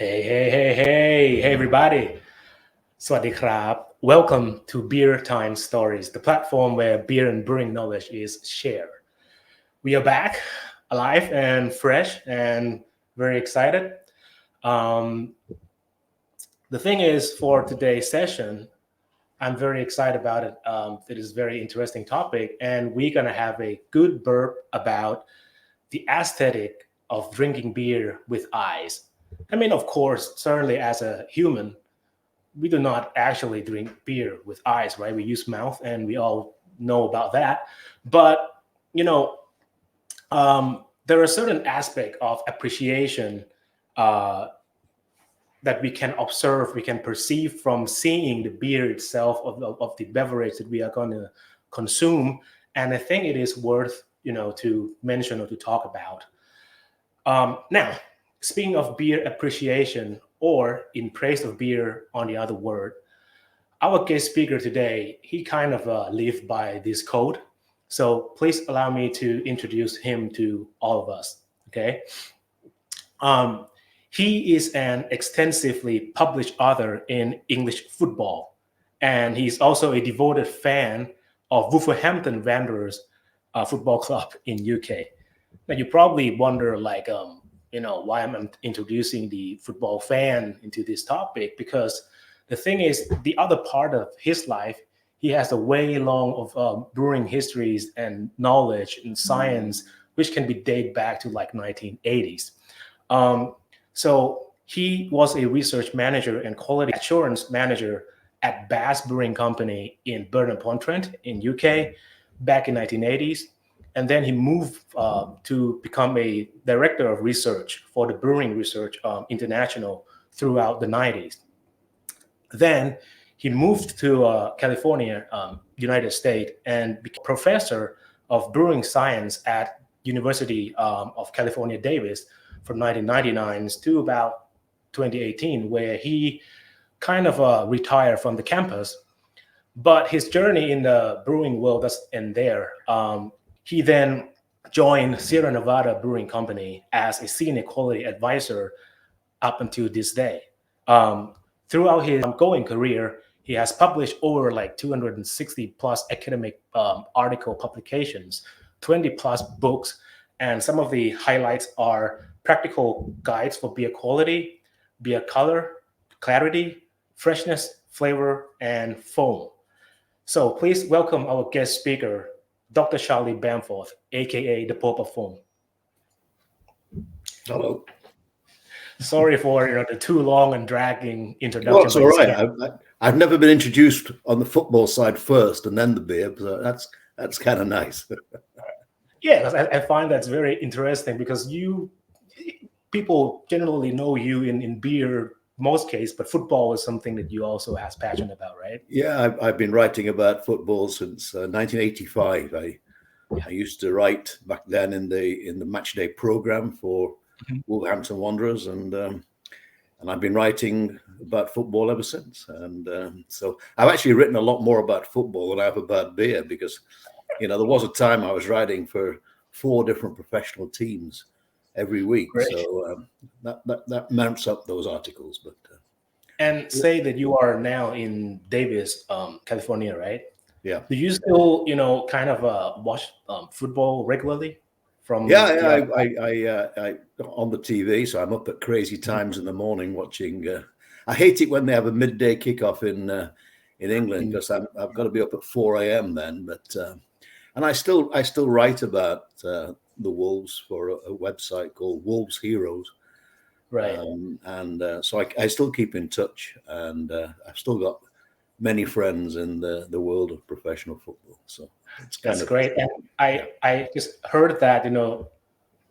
Hey, everybody. สวัสดีครับ Welcome to Beer Time Stories, the platform where beer and brewing knowledge is shared. We are back, alive and fresh and very excited. Um, the thing is, for today's session, I'm very excited about it. It is a very interesting topic, and we're going to have a good burp about the aesthetic of drinking beer with ice. I mean, of course, certainly as a human, we do not actually drink beer with ice, right? We use mouth, and we all know about that. But you know, there are certain aspects of appreciation uh, that we can observe, we can perceive from seeing the beer itself of the beverage that we are going to consume, and I think it is worth to mention or to talk about. Now, speaking of beer appreciation, or in praise of beer on the other word, our guest speaker today, he kind of lived by this code. So please allow me to introduce him to all of us. Okay. Um, he is an extensively published author in English football, and he's also a devoted fan of Wolverhampton Wanderers Football Club in UK. Now you probably wonder, like, why I'm introducing the football fan into this topic, because the thing is, the other part of his life, he has a way long of brewing histories and knowledge and science, which can be dated back to like 1980s. Um, so he was a research manager and quality assurance manager at Bass Brewing Company in Burnham-upon-Trent in UK back in 1980s. And then he moved to become a director of research for the Brewing Research International throughout the 90s. Then he moved to California, United States, and became professor of brewing science at University of California, Davis from 1999 to about 2018, where he kind of retired from the campus. But his journey in the brewing world doesn't end there. He then joined Sierra Nevada Brewing Company as a senior quality advisor up until this day. Throughout his ongoing career, he has published over like 260 plus academic article publications, 20 plus books, and some of the highlights are practical guides for beer quality, beer color, clarity, freshness, flavor, and foam. So please welcome our guest speaker, Dr. Charlie Bamforth, a.k.a. the Pope of Foam. Hello. Sorry for the too long and dragging introduction. Well, it's all right. I've never been introduced on the football side first and then the beer, so that's kind of nice. Yeah, I find that's very interesting, because people generally know you in beer most case, but football is something that you also has passion about, right? Yeah, I've been writing about football since 1985. I used to write back then in the match day program for Wolverhampton Wanderers, and I've been writing about football ever since. And so I've actually written a lot more about football than I have about beer, because there was a time I was writing for 4 different professional teams every week. Great. So that mounts up those articles. But and say that you are now in Davis, California, right? Yeah. Do you still kind of watch football regularly? I on the TV, so I'm up at crazy times in the morning watching. I hate it when they have a midday kickoff in England, because I've got to be up at 4 a.m. then. But and I still write about the Wolves for a website called Wolves Heroes, right? So I still keep in touch, and I've still got many friends in the world of professional football. So that's great. And I just heard that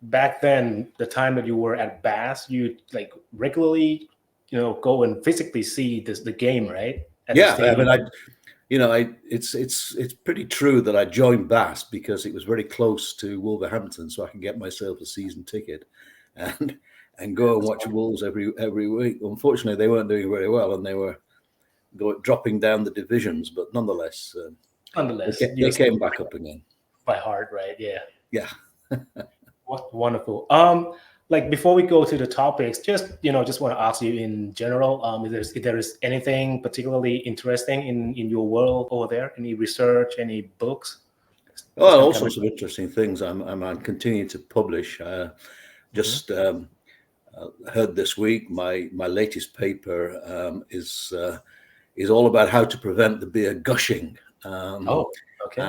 back then, the time that you were at Bass, you like regularly go and physically see the game, right? It's pretty true that I joined Bass because it was very close to Wolverhampton, so I could get myself a season ticket and go and watch Wolves every week. Unfortunately, they weren't doing very well, and they were dropping down the divisions, but nonetheless, they came back up again. By heart, right? Yeah. Yeah. Wonderful. like before we go to the topics, just want to ask you in general, if there is anything particularly interesting in your world over there, any research, any books that's Well, been all coming. sorts of interesting things. I'm continuing to publish. Just heard this week my latest paper is all about how to prevent the beer gushing. Oh, okay.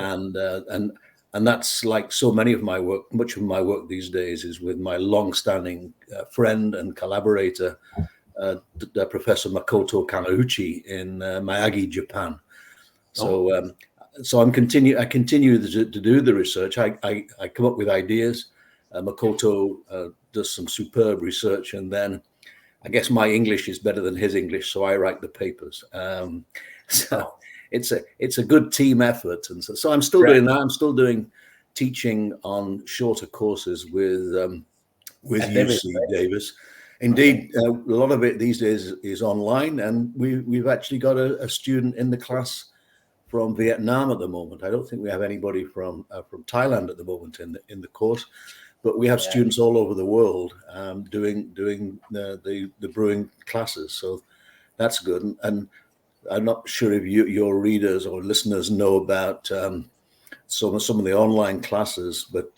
And that's like so many of my work. Much of my work these days is with my long-standing friend and collaborator, Professor Makoto Kanauchi in Miyagi, Japan. So so I continue to do the research. I come up with ideas. Makoto does some superb research, and then I guess my English is better than his English, so I write the papers. So it's a good team effort, and so I'm still doing that. I'm still doing teaching on shorter courses with UC Davis. Indeed, a lot of it these days is online, and we've actually got a student in the class from Vietnam at the moment. I don't think we have anybody from Thailand at the moment in the course, but we have students all over the world doing the brewing classes. So that's good. And I'm not sure if your readers or listeners know about some of the online classes, but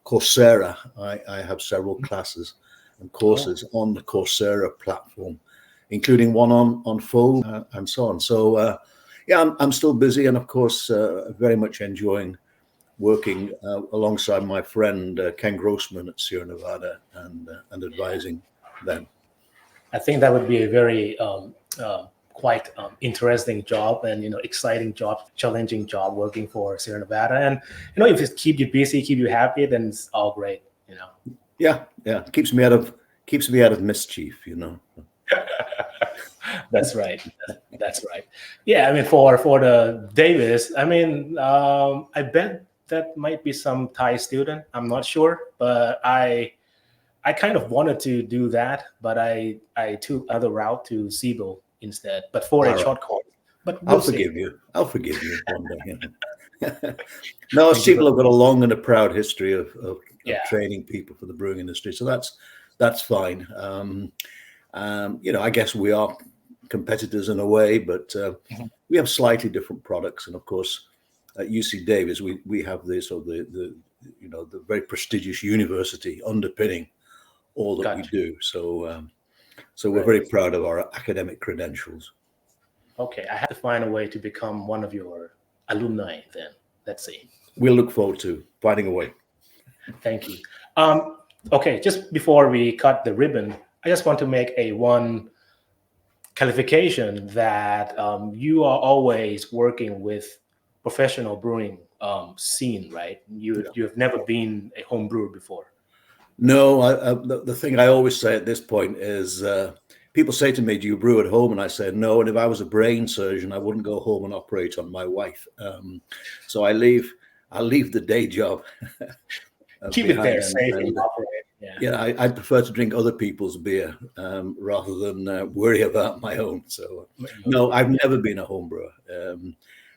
Coursera, I have several classes and courses on the Coursera platform, including one on phone and so on. So yeah, I'm still busy, and of course, very much enjoying working alongside my friend Ken Grossman at Sierra Nevada and advising them. I think that would be a very quite interesting job, and exciting job, challenging job working for Sierra Nevada. And if it keep you busy, keep you happy, then it's all great. Yeah, keeps me out of mischief. That's right. That's right. Yeah, I mean, for the Davis, I mean, I bet that might be some Thai student. I'm not sure, but I kind of wanted to do that, but I took other route to Siebel instead. But for a short course. But I'll forgive you. I'll forgive you one day. No, Siebel have got a long and a proud history of training people for the brewing industry, so that's fine. I guess we are competitors in a way, but we have slightly different products. And of course, at UC Davis, we have the very prestigious university underpinning all that we do. So we're very proud of our academic credentials. Okay, I have to find a way to become one of your alumni then. Let's see. We'll look forward to finding a way. Thank you. Okay, just before we cut the ribbon, I just want to make one clarification that you are always working with professional brewing scene, right? You have never been a home brewer before. No, the thing I always say at this point is people say to me, "Do you brew at home?" And I say no. And if I was a brain surgeon, I wouldn't go home and operate on my wife. So I'll leave the day job. Keep it there, safe and operate. Yeah, I prefer to drink other people's beer rather than worry about my own. So no, I've never been a home brewer.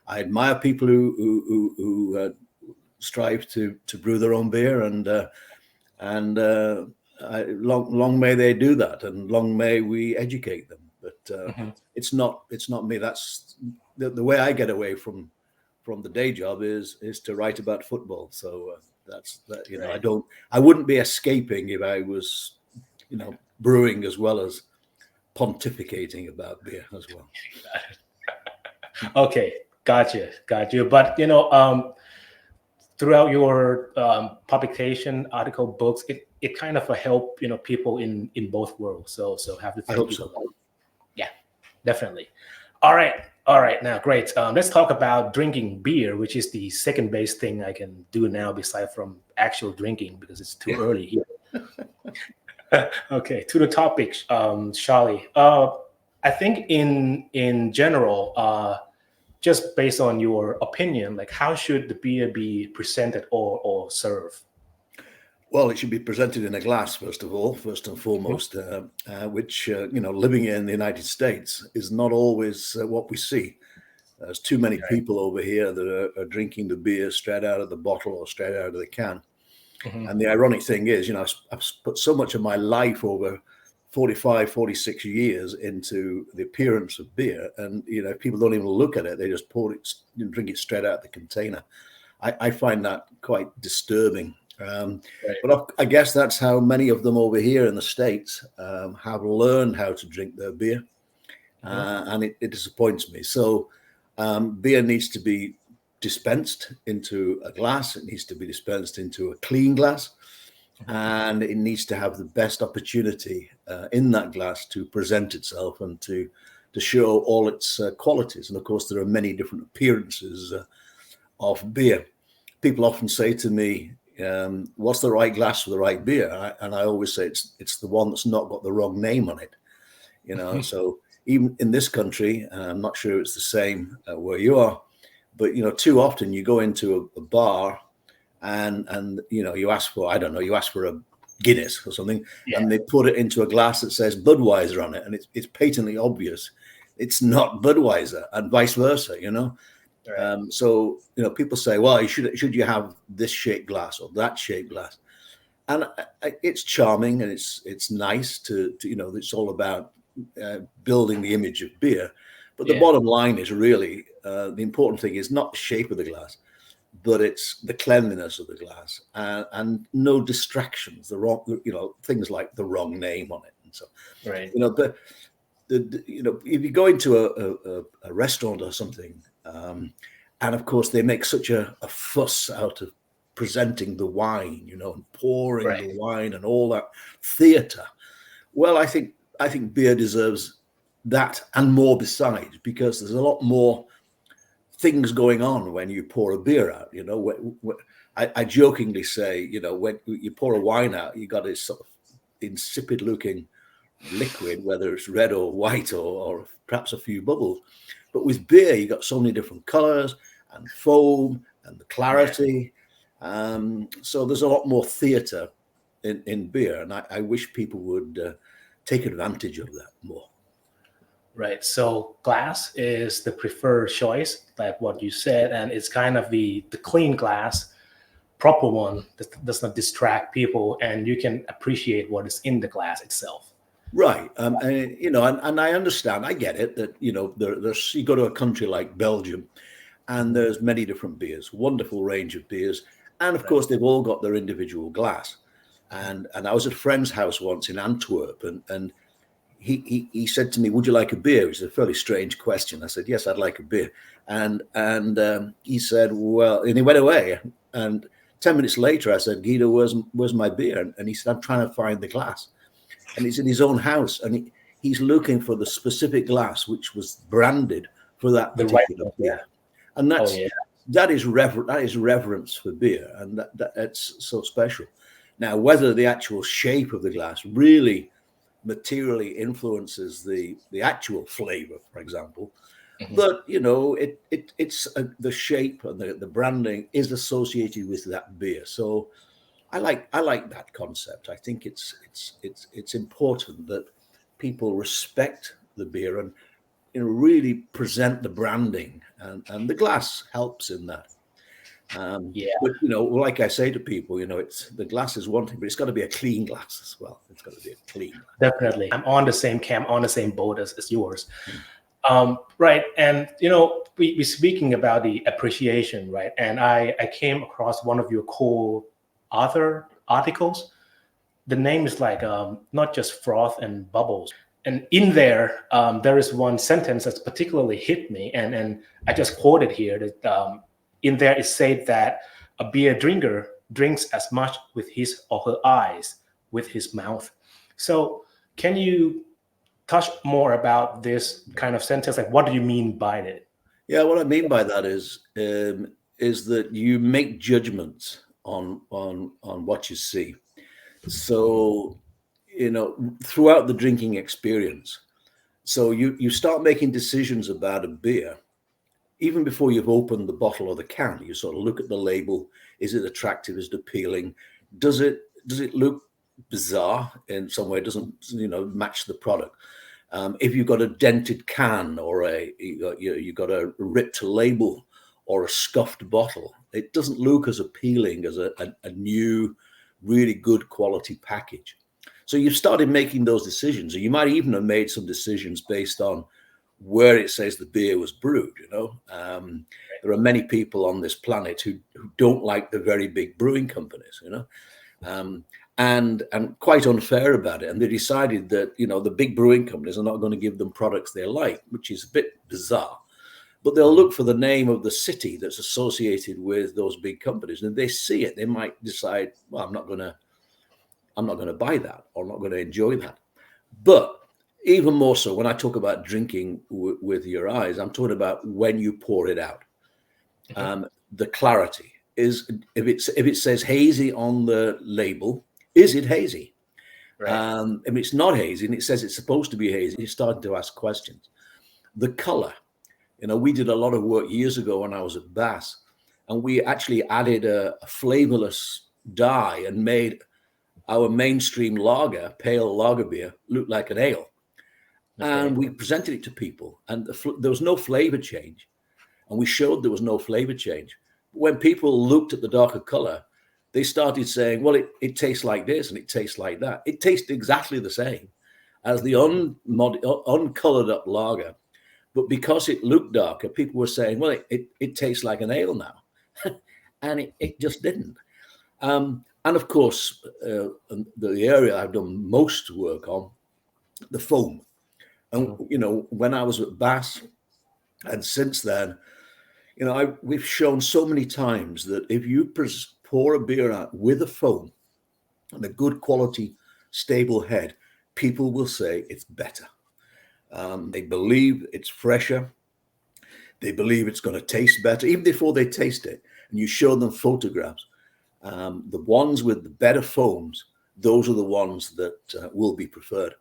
I admire people who strive to brew their own beer, and long may they do that, and long may we educate them. But it's not me. That's the way I get away from the day job is to write about football. So that's that. Right. I wouldn't be escaping if I was, brewing as well as pontificating about beer as well. Okay, got you. But throughout your publication, article, books, it kind of help people in both worlds. So have to. I hope so. Yeah, definitely. All right. Now, great. Let's talk about drinking beer, which is the second base thing I can do now, besides from actual drinking, because it's too early here. Okay, to the topic, Charlie. I think in general, just based on your opinion, like how should the beer be presented or served? Well, it should be presented in a glass, first and foremost, which, living in the United States is not always what we see. There's too many people over here that are drinking the beer straight out of the bottle or straight out of the can. And the ironic thing is, I've put so much of my life over 45, 46 years into the appearance of beer. And, people don't even look at it. They just pour it, drink it straight out of the container. I find that quite disturbing. But I guess that's how many of them over here in the States have learned how to drink their beer. And it disappoints me. So beer needs to be dispensed into a glass. It needs to be dispensed into a clean glass. And it needs to have the best opportunity in that glass to present itself and to show all its qualities. And of course, there are many different appearances of beer. People often say to me, what's the right glass for the right beer? And I always say it's the one that's not got the wrong name on it. So even in this country, I'm not sure it's the same where you are, but too often you go into a bar and you ask for, you ask for a Guinness or something, and they put it into a glass that says Budweiser on it, and it's patently obvious it's not Budweiser, and vice versa. So people say, well, should you have this shaped glass or that shaped glass? And it's charming and it's nice to it's all about building the image of beer. But the bottom line is really the important thing is not the shape of the glass, but it's the cleanliness of the glass and no distractions. The wrong, things like the wrong name on it, and so but if you go into a restaurant or something. And of course, they make such a fuss out of presenting the wine, and pouring the wine and all that theatre. Well, I think beer deserves that and more besides, because there's a lot more things going on when you pour a beer out. I jokingly say, when you pour a wine out, you got this sort of insipid-looking liquid, whether it's red or white or perhaps a few bubbles. But with beer, you got so many different colors and foam and the clarity. So there's a lot more theatre in beer. And I wish people would take advantage of that more. Right. So glass is the preferred choice, like what you said. And it's kind of the clean glass, proper one that does not distract people. And you can appreciate what is in the glass itself. Right. And I understand, I get it that, there's, you go to a country like Belgium and there's many different beers, wonderful range of beers. And of course, they've all got their individual glass. And I was at a friend's house once in Antwerp and he said to me, would you like a beer? Which is a fairly strange question. I said, yes, I'd like a beer. And he said, well, and he went away. And 10 minutes later, I said, Guido, where's my beer? And he said, I'm trying to find the glass. And he's in his own house, and he's looking for the specific glass which was branded for that particular beer. And that is reverence for beer, and that's so special. Now, whether the actual shape of the glass really materially influences the actual flavor, for example, but it's the shape and the branding is associated with that beer. So I like that concept. I think it's important that people respect the beer and really present the branding, and the glass helps in that. But like I say to people, it's the glass is one thing, but it's got to be a clean glass as well. It's got to be a clean glass. Definitely, I'm on the same camp, on the same boat as yours. Right, and we speaking about the appreciation, right? And I came across one of your cool author articles. The name is like not just froth and bubbles, and in there is one sentence that's particularly hit me, and I just quoted here that in there it said that a beer drinker drinks as much with his or her eyes with his mouth. So can you touch more about this kind of sentence? Like, what do you mean by it? Yeah, what I mean by that is that you make judgments on what you see. So, throughout the drinking experience, so you start making decisions about a beer even before you've opened the bottle or the can. You sort of look at the label. Is it attractive? Is it appealing? Does it look bizarre in some way? It doesn't match the product. If you've got a dented can or you've got a ripped label or a scuffed bottle, it doesn't look as appealing as a new really good quality package. So you've started making those decisions, or you might even have made some decisions based on where it says the beer was brewed. There are many people on this planet who don't like the very big brewing companies, and quite unfair about it. And they decided that, the big brewing companies are not going to give them products they like, which is a bit bizarre. But they'll look for the name of the city that's associated with those big companies. And if they see it, they might decide, well, I'm not going to buy that, or I'm not going to enjoy that. But even more so, when I talk about drinking with your eyes, I'm talking about when you pour it out. The clarity is, if it says hazy on the label, is it hazy? Right. If it's not hazy and it says it's supposed to be hazy, you're starting to ask questions. The color. We did a lot of work years ago when I was at Bass, and we actually added a flavorless dye and made our mainstream lager, pale lager beer, look like an ale. Okay. And we presented it to people, and there was no flavor change. And we showed there was no flavor change. When people looked at the darker color, they started saying, well, it tastes like this and it tastes like that. It tastes exactly the same as the uncolored up lager. But because it looked darker, people were saying, well, it tastes like an ale now. And it just didn't. And of course, the area I've done most work on, the foam. And, when I was at Bass, and since then, we've shown so many times that if you pour a beer out with a foam and a good quality, stable head, people will say it's better. They believe it's fresher. They believe it's going to taste better, even before they taste it. And you show them photographs. The ones with the better foams, those are the ones that will be preferred.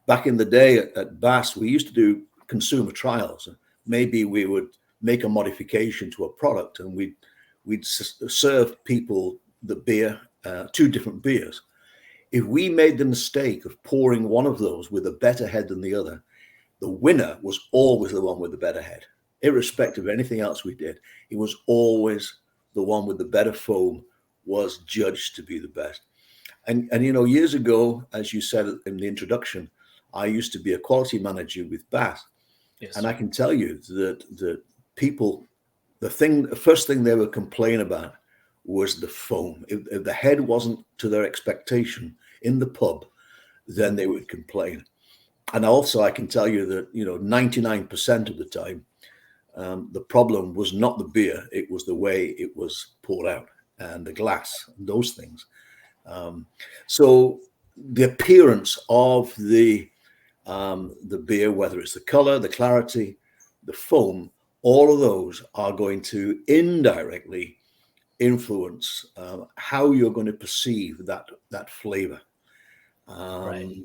Back in the day at Bass, we used to do consumer trials. Maybe we would make a modification to a product, and we'd serve people the beer, two different beers. If we made the mistake of pouring one of those with a better head than the other, the winner was always the one with the better head, irrespective of anything else we did. It was always the one with the better foam was judged to be the best. And years ago, as you said in the introduction, I used to be a quality manager with Bass. Yes. And I can tell you that people, the first thing they would complain about was the foam. If the head wasn't to their expectation in the pub, then they would complain. And also, I can tell you that 99% of the time, the problem was not the beer; it was the way it was poured out and the glass, and those things. So the appearance of the beer, whether it's the color, the clarity, the foam, all of those are going to indirectly influence how you're going to perceive that flavor. Right.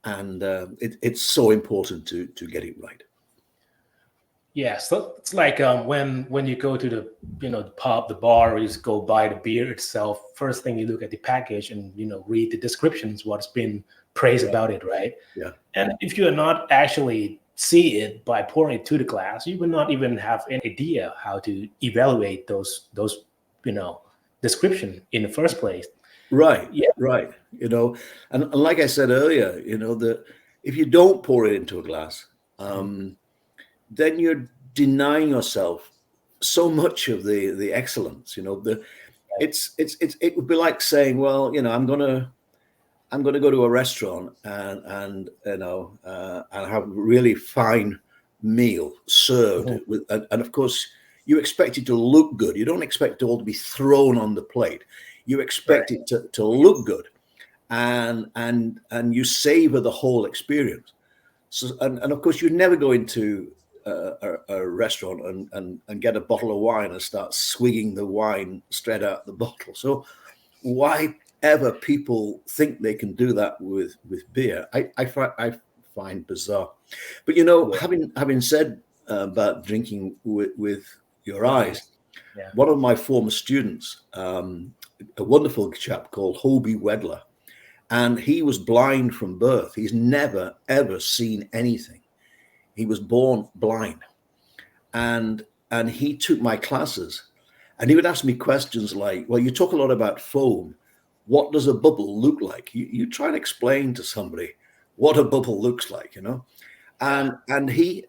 And it's so important to get it right. Yeah, so it's like when you go to the pub, the bar, or you just go buy the beer itself. First thing you look at the package and read the descriptions, what's been praised about it, right? Yeah. And if you are not actually see it by pouring it to the glass, you will not even have any idea how to evaluate those description in the first place. Right. Yeah. Right. And like I said earlier, that if you don't pour it into a glass, then you're denying yourself so much of the excellence. It would be like saying, well, I'm gonna go to a restaurant and have a really fine meal served with, and of course you expect it to look good. You don't expect it all to be thrown on the plate. You expect it to look good, and you savor the whole experience. So and of course you never go into a restaurant and get a bottle of wine and start swigging the wine straight out the bottle. So why ever people think they can do that with beer, I find bizarre. But having said about drinking with your eyes, one of my former students, a wonderful chap called Hobie Wedler, and he was blind from birth. He's never ever seen anything. He was born blind, and he took my classes, and he would ask me questions like, well, you talk a lot about foam. what does a bubble look like? You try and explain to somebody what a bubble looks like, and he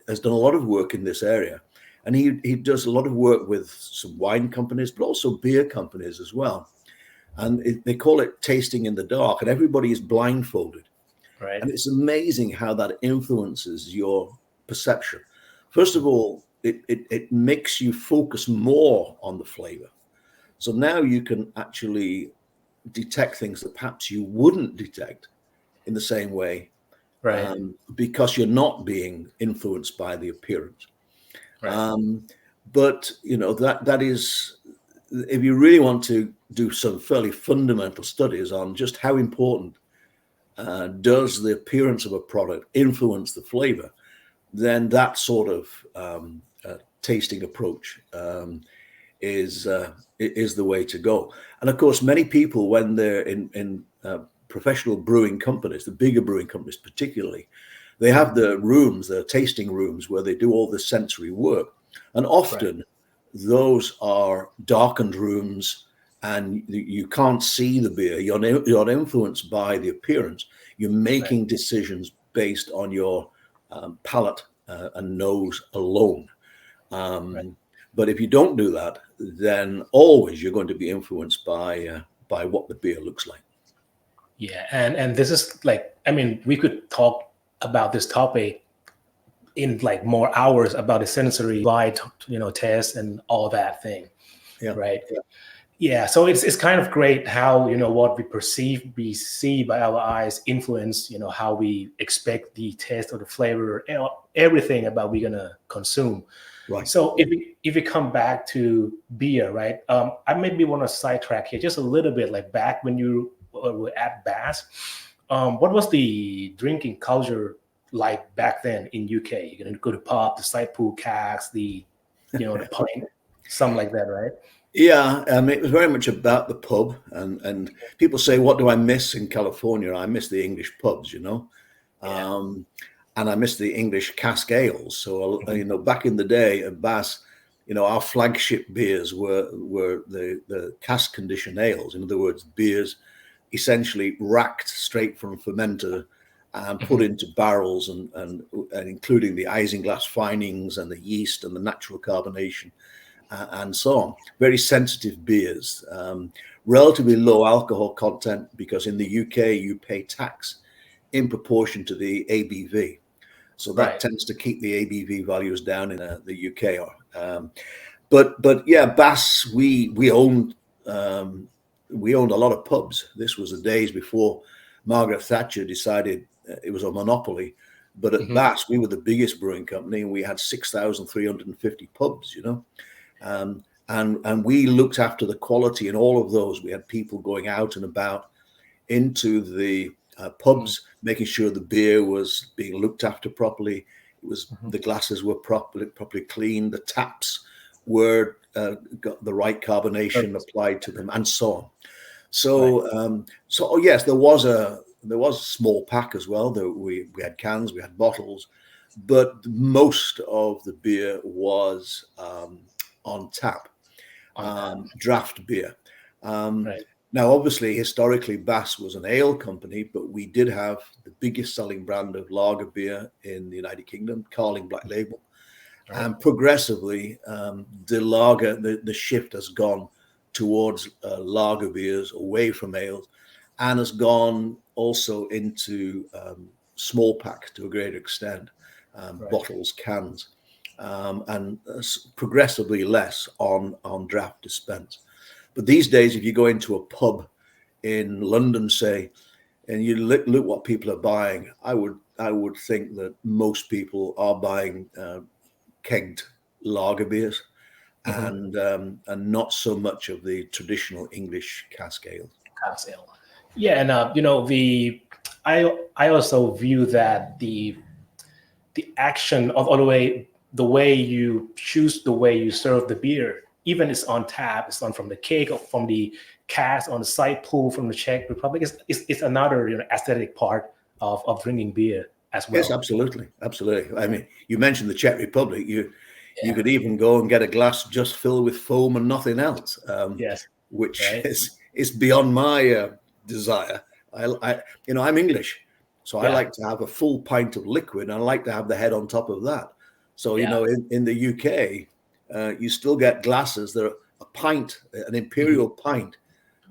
has done a lot of work in this area, and he does a lot of work with some wine companies, but also beer companies as well. And they call it tasting in the dark, and everybody is blindfolded. Right. And it's amazing how that influences your perception. First of all, it makes you focus more on the flavor. So now you can actually detect things that perhaps you wouldn't detect in the same way, Right. because you're not being influenced by the appearance. Right. But that is, if you really want to do some fairly fundamental studies on just how important does the appearance of a product influence the flavor, then that sort of tasting approach is the way to go. And of course, many people, when they're in professional brewing companies, the bigger brewing companies particularly, they have the tasting rooms where they do all the sensory work. And often those are darkened rooms, and you can't see the beer. You're not influenced by the appearance. You're making decisions based on your palate and nose alone. But if you don't do that, then always you're going to be influenced by what the beer looks like. Yeah, and this is like, I mean, we could talk about this topic in like more hours about the sensory bite, test and all that thing. Yeah. Right. Yeah. So it's kind of great how, what we perceive, we see by our eyes influence, how we expect the taste or the flavor, everything about we're gonna consume. Right. So if we come back to beer, right? I maybe want to sidetrack here just a little bit, like back when you were at Bass, what was the drinking culture like back then in UK? You're gonna go to pub, the side pool casks, the pint, something like that, right? Yeah, it was very much about the pub, and people say, "What do I miss in California?" I miss the English pubs, and I miss the English cask ales. So back in the day at Bass, our flagship beers were the cask condition ales. In other words, beers essentially racked straight from fermenter and put into barrels, and including the isinglass finings and the yeast and the natural carbonation. And so on. Very sensitive beers, relatively low alcohol content, because in the UK you pay tax in proportion to the ABV. So that tends to keep the ABV values down in the UK. But yeah, Bass, we owned a lot of pubs. This was the days before Margaret Thatcher decided it was a monopoly. But at Bass, we were the biggest brewing company, and we had 6,350 pubs, and we looked after the quality in all of those. We had people going out and about into the pubs, making sure the beer was being looked after properly. It was the glasses were properly cleaned, the taps were got the right carbonation applied to them, and so on. So yes, there was a small pack as well. We had cans, we had bottles, but most of the beer was on tap, draft beer. Now, obviously, historically, Bass was an ale company, but we did have the biggest selling brand of lager beer in the United Kingdom, Carling Black Label. And progressively, the shift has gone towards lager beers, away from ales, and has gone also into small pack to a greater extent, bottles, cans. And progressively less on draft dispense. But these days, if you go into a pub in London, say, and you look what people are buying, I would think that most people are buying kegged lager beers, and not so much of the traditional English cask ale. Yeah, and I also view that the action of the way you choose, the way you serve the beer, even it's on tap, it's on from the keg or from the cask on the side pool from the Czech Republic, it's another aesthetic part of drinking beer as well. Yes, absolutely. I mean, you mentioned the Czech Republic. You could even go and get a glass just filled with foam and nothing else. Yes, which is it's beyond my desire. I'm English, so I like to have a full pint of liquid, and I like to have the head on top of that. So in the UK, you still get glasses that are a pint, an imperial pint,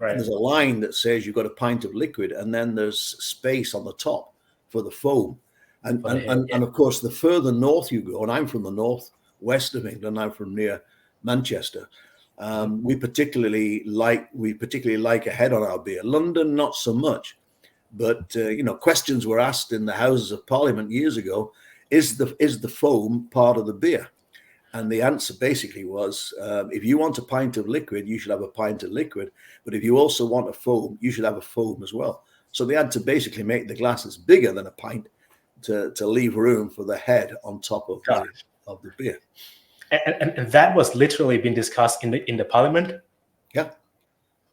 and there's a line that says you've got a pint of liquid, and then there's space on the top for the foam. And of course, the further north you go, and I'm from the northwest of England, I'm from near Manchester. We particularly like a head on our beer. London, not so much, but questions were asked in the Houses of Parliament years ago: is the foam part of the beer? And the answer basically was, if you want a pint of liquid, you should have a pint of liquid. But if you also want a foam, you should have a foam as well. So they had to basically make the glasses bigger than a pint to leave room for the head on top of the beer. And that was literally being discussed in the Parliament. Yeah.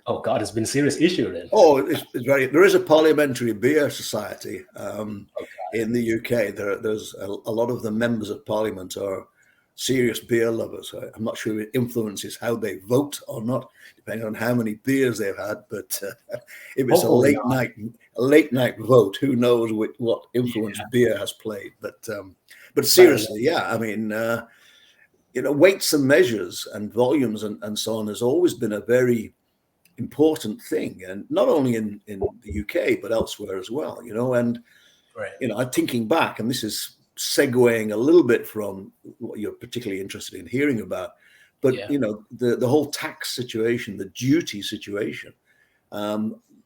Oh God, it's been a serious issue then. Oh, it's very. There is a parliamentary beer society in the UK. There's a lot of the members of Parliament are serious beer lovers. I'm not sure it influences how they vote or not, depending on how many beers they've had. But if it's a late night vote, who knows what influence beer has played? But seriously, I mean, weights and measures and volumes and so on has always been a very important thing, and not only in the UK but elsewhere as well. And I'm thinking back, and this is segueing a little bit from what you're particularly interested in hearing about, but the whole tax situation, the duty situation,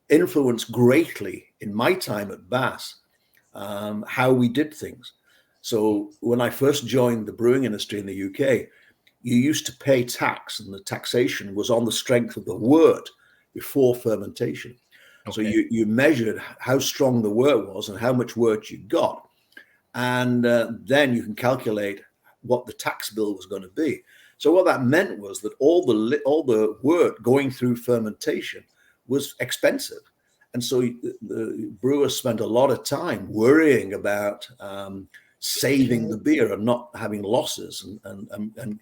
influenced greatly in my time at Bass how we did things. So when I first joined the brewing industry in the UK, you used to pay tax, and the taxation was on the strength of the wort before fermentation. So you measured how strong the wort was and how much wort you got. And then you can calculate what the tax bill was going to be. So what that meant was that all the wort going through fermentation was expensive. And so the brewers spent a lot of time worrying about saving the beer and not having losses, and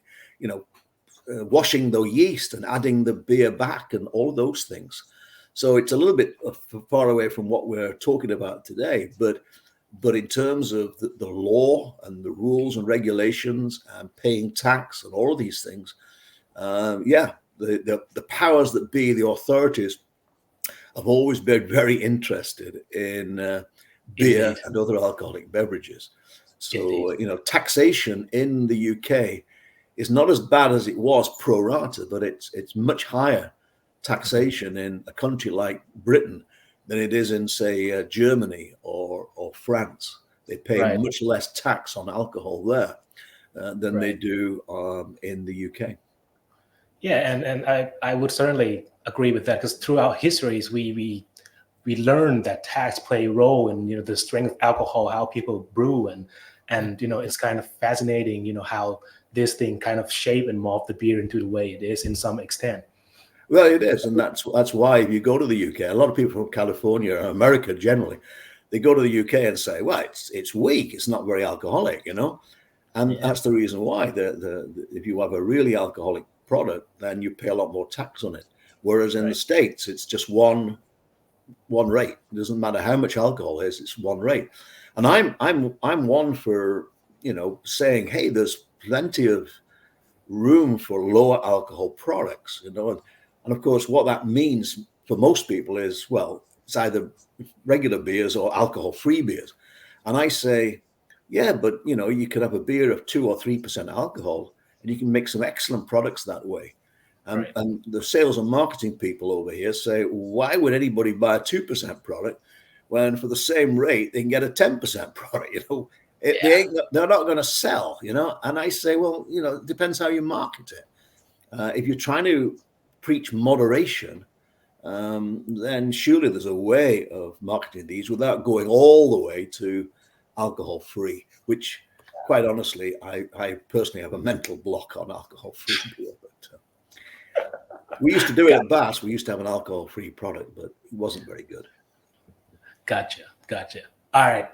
washing the yeast and adding the beer back and all of those things. So it's a little bit far away from what we're talking about today, but in terms of the law and the rules and regulations and paying tax and all of these things, the powers that be, the authorities, have always been very interested in beer and other alcoholic beverages. So, taxation in the UK is not as bad as it was pro rata, but it's much higher taxation in a country like Britain than it is in, say, Germany or France. They pay much less tax on alcohol there than they do in the UK. Yeah, and I would certainly agree with that, because throughout histories we learned that tax play a role in the strength of alcohol, how people brew, and it's kind of fascinating how this thing kind of shape and mold the beer into the way it is in some extent. Well, it is, and that's why if you go to the UK, a lot of people from California or America generally, they go to the UK and say, well, it's weak, it's not very alcoholic, and that's the reason why. If you have a really alcoholic product, then you pay a lot more tax on it. Whereas in the States, it's just one rate. It doesn't matter how much alcohol is; it's one rate. And I'm one for saying, hey, there's plenty of room for lower alcohol products, and of course, what that means for most people is, well, it's either regular beers or alcohol-free beers. And I say, yeah, but you could have a beer of 2 or 3% alcohol, and you can make some excellent products that way. And the sales and marketing people over here say, why would anybody buy a 2% product when for the same rate they can get a 10% product? They're not going to sell, And I say, well, it depends how you market it. If you're trying to preach moderation, then surely there's a way of marketing these without going all the way to alcohol-free, which, quite honestly, I personally have a mental block on alcohol-free beer. But we used to do it at Bass. We used to have an alcohol-free product, but it wasn't very good. Gotcha. All right.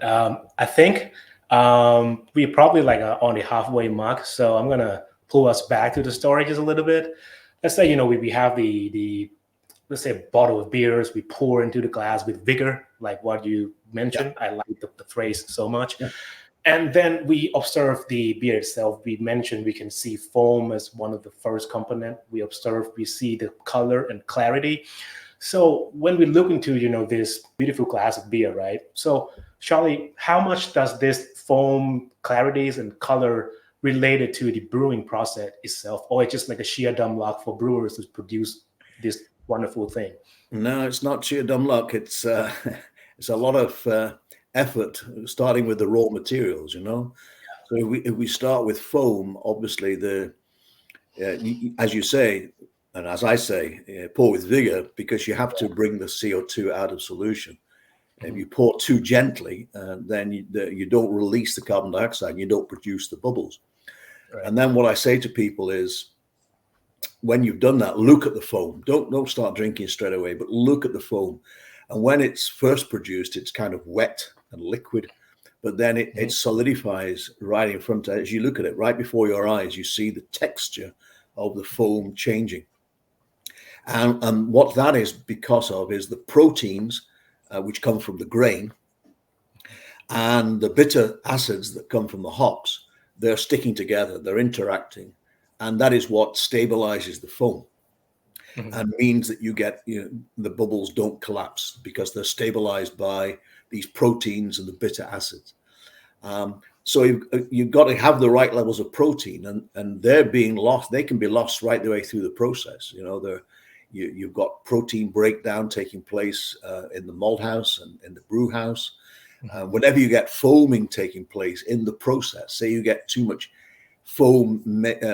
I think we're probably on the halfway mark, so I'm gonna pull us back to the story just a little bit. Let's say we have the let's say, a bottle of beers, we pour into the glass with vigor, like what you mentioned. I like the phrase so much. And then we observe the beer itself. We mentioned we can see foam as one of the first component. We see the color and clarity. So when we look into, this beautiful glass of beer, right? So Charlie, how much does this foam clarities and color related to the brewing process itself, or it's just like a sheer dumb luck for brewers to produce this wonderful thing? No, it's not sheer dumb luck. It's it's a lot of effort, starting with the raw materials. So if we start with foam, obviously as you say, and as I say, pour with vigor, because you have to bring the CO2 out of solution. If you pour too gently, then you don't release the carbon dioxide, and you don't produce the bubbles. Right. And then what I say to people is, when you've done that, look at the foam. Don't start drinking straight away, but look at the foam. And when it's first produced, it's kind of wet and liquid, but then it solidifies right in front of, as you look at it, right before your eyes, you see the texture of the foam changing. And what that is because of is the proteins, which come from the grain, and the bitter acids that come from the hops. They're sticking together, they're interacting, and that is what stabilizes the foam. And means that you get, the bubbles don't collapse because they're stabilized by these proteins and the bitter acids. So you've got to have the right levels of protein, and they're being lost. They can be lost right the way through the process. You've got protein breakdown taking place in the malt house and in the brew house. Whenever you get foaming taking place in the process, say you get too much foam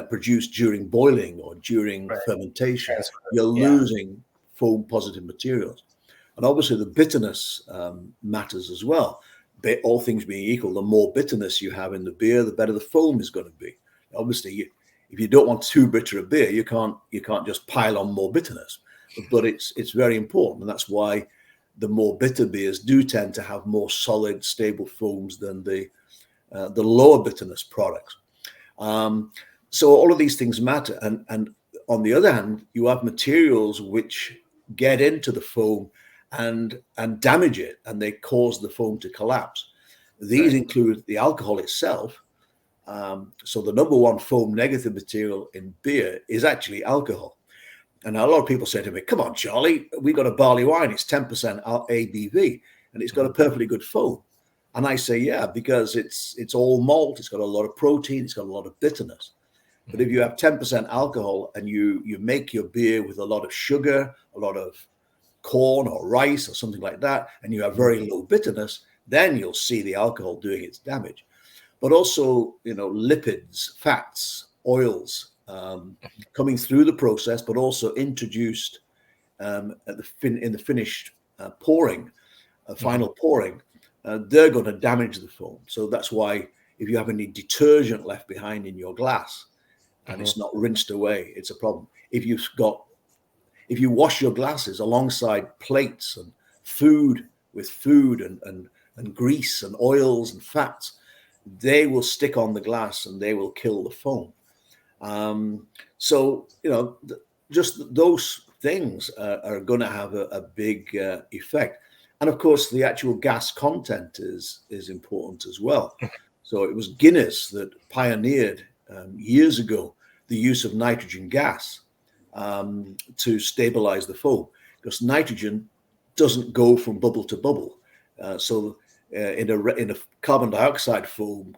produced during boiling or during fermentation, you're losing foam positive materials. And obviously the bitterness matters as well. All things being equal, the more bitterness you have in the beer, the better the foam is going to be. Obviously, if you don't want too bitter a beer, you can't just pile on more bitterness. But it's very important, and that's why the more bitter beers do tend to have more solid, stable foams than the lower bitterness products. So all of these things matter. And on the other hand, you have materials which get into the foam and damage it, and they cause the foam to collapse. These include the alcohol itself. So the number one foam negative material in beer is actually alcohol. And a lot of people say to me, come on, Charlie, we got a barley wine. It's 10% ABV and it's got a perfectly good foam. And I say, yeah, because it's all malt. It's got a lot of protein. It's got a lot of bitterness. But if you have 10% alcohol and you make your beer with a lot of sugar, a lot of corn or rice or something like that, and you have very low bitterness, then you'll see the alcohol doing its damage. But also, lipids, fats, oils coming through the process, but also introduced in the finished pouring, final pouring, they're going to damage the foam. So that's why if you have any detergent left behind in your glass and it's not rinsed away, it's a problem. If you wash your glasses alongside plates and food and grease and oils and fats, they will stick on the glass and they will kill the foam. So, just those things are going to have a big effect. And of course, the actual gas content is important as well. So it was Guinness that pioneered years ago the use of nitrogen gas to stabilize the foam, because nitrogen doesn't go from bubble to bubble. In a carbon dioxide foam,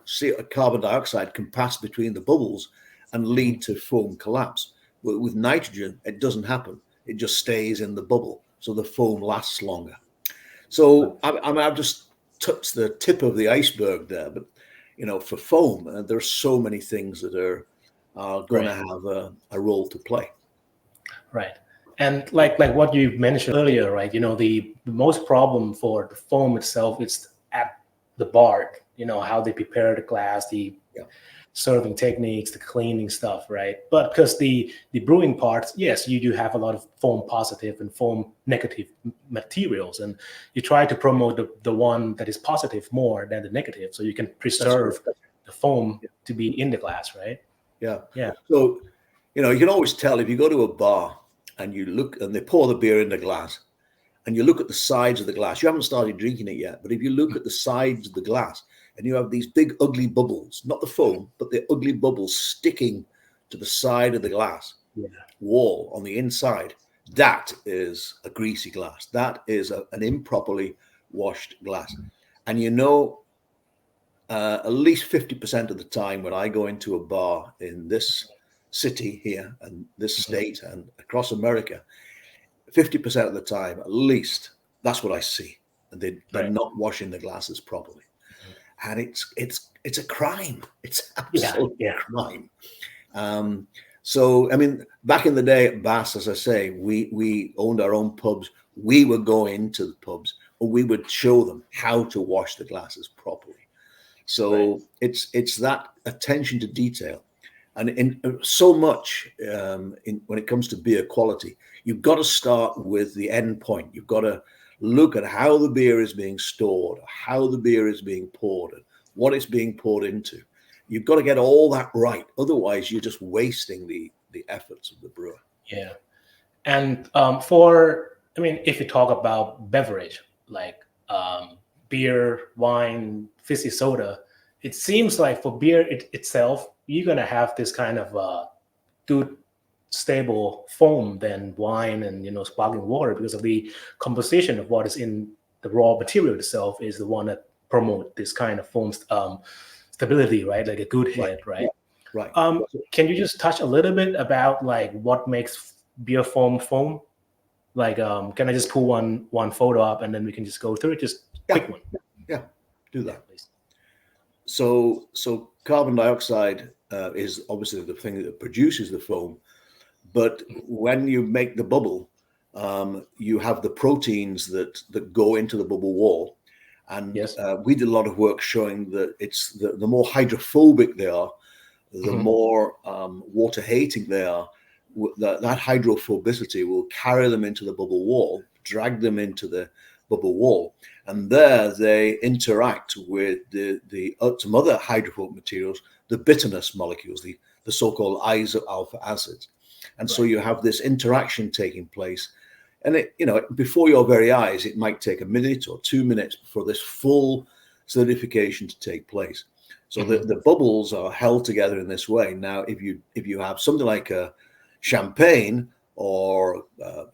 carbon dioxide can pass between the bubbles and lead to foam collapse. But with nitrogen, it doesn't happen. It just stays in the bubble, so the foam lasts longer. So I've just touched the tip of the iceberg there, but for foam, there's so many things that are going to have a role to play. Right. And like what you mentioned earlier, right? The most problem for the foam itself is at the bar. How they prepare the glass, the serving techniques, the cleaning stuff, right? But because the brewing parts, yes, you do have a lot of foam positive and foam negative materials, and you try to promote the one that is positive more than the negative, so you can preserve the foam to be in the glass, right? Yeah. So you can always tell if you go to a bar and you look, and they pour the beer in the glass, and you look at the sides of the glass. You haven't started drinking it yet, but if you look at the sides of the glass, and you have these big ugly bubbles, not the foam, but the ugly bubbles sticking to the side of the glass wall on the inside, that is a greasy glass. That is an improperly washed glass. And you know, at least 50% of the time when I go into a bar in this city here and this state and across America, 50% of the time, at least, that's what I see. They're not washing the glasses properly. And it's a crime. It's absolutely a crime. So, I mean, back in the day at Bass, as I say, we owned our own pubs. We would go into the pubs and we would show them how to wash the glasses properly. So it's that attention to detail. And in so much when it comes to beer quality, you've got to start with the end point. You've got to look at how the beer is being stored, how the beer is being poured, and what it's being poured into. You've got to get all that right. Otherwise, you're just wasting the efforts of the brewer. Yeah. And if you talk about beverage, like beer, wine, fizzy soda, it seems like for beer itself, you're going to have this kind of good, stable foam than wine and, sparkling water, because of the composition of what is in the raw material itself is the one that promote this kind of foam stability, right? Like a good head, right? Right. Can you just touch a little bit about like what makes beer foam? Like, can I just pull one photo up and then we can just go through it? Just quick one. Yeah, do that. Yeah, please. So carbon dioxide is obviously the thing that produces the foam, but when you make the bubble, you have the proteins that go into the bubble wall. And we did a lot of work showing that it's the more hydrophobic they are, the more water hating they are, that hydrophobicity will carry them into the bubble wall, drag them into the bubble wall. And there they interact with some other hydrophobic materials, the bitterness molecules, the so-called iso-alpha acids. And so you have this interaction taking place. And before your very eyes, it might take a minute or 2 minutes for this full solidification to take place. So the bubbles are held together in this way. Now, if you have something like a champagne or a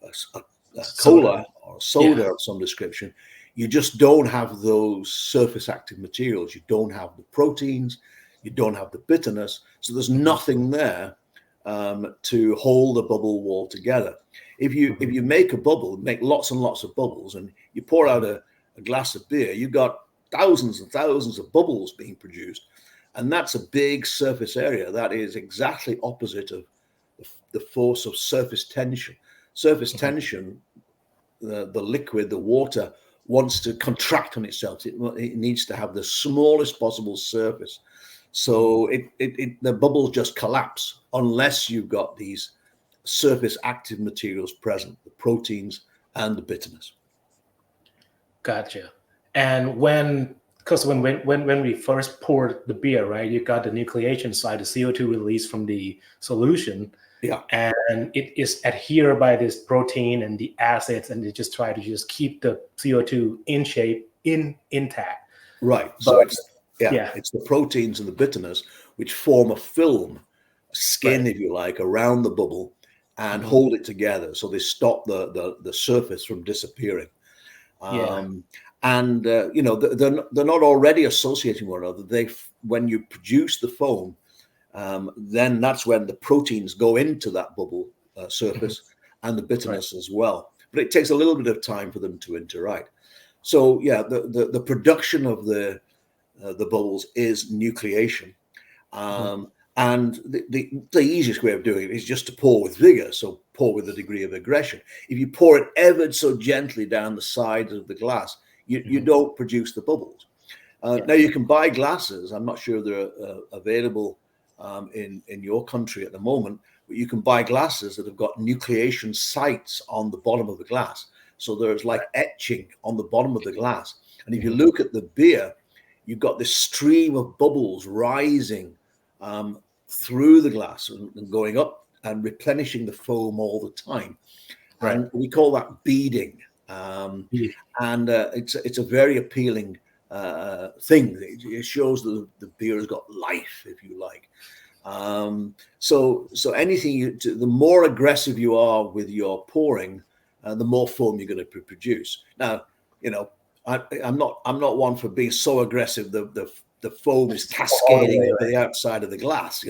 cola or soda of some description, you just don't have those surface active materials. You don't have the proteins, you don't have the bitterness. So there's nothing there to hold the bubble wall together. If you make a bubble, make lots and lots of bubbles, and you pour out a glass of beer, you've got thousands and thousands of bubbles being produced. And that's a big surface area. That is exactly opposite of the force of surface tension. Surface tension, the liquid, the water, wants to contract on itself. It needs to have the smallest possible surface. So the bubbles just collapse unless you've got these surface active materials present, the proteins and the bitterness. Gotcha. And when we first poured the beer, right, you got the nucleation side, the CO2 release from the solution. Yeah. And it is adhered by this protein and the acids, and they just try to just keep the CO2 in shape, intact. Right. So it's the proteins and the bitterness which form a film, a skin, if you like, around the bubble and hold it together. So they stop the surface from disappearing. And they're not already associating one another. When you produce the foam, then that's when the proteins go into that bubble surface and the bitterness as well. But it takes a little bit of time for them to interact. So the production of the bubbles is nucleation. And the easiest way of doing it is just to pour with vigor. So pour with a degree of aggression. If you pour it ever so gently down the sides of the glass, you don't produce the bubbles. Now you can buy glasses. I'm not sure they're available in your country at the moment, but you can buy glasses that have got nucleation sites on the bottom of the glass. So there's like etching on the bottom of the glass. And if you look at the beer, you've got this stream of bubbles rising through the glass and going up and replenishing the foam all the time. Right. And we call that beading. And it's a very appealing thing. It shows that the beer has got life, if you like. So anything the more aggressive you are with your pouring, the more foam you're going to produce. Now, I'm not one for being so aggressive. The foam is cascading over the outside of the glass.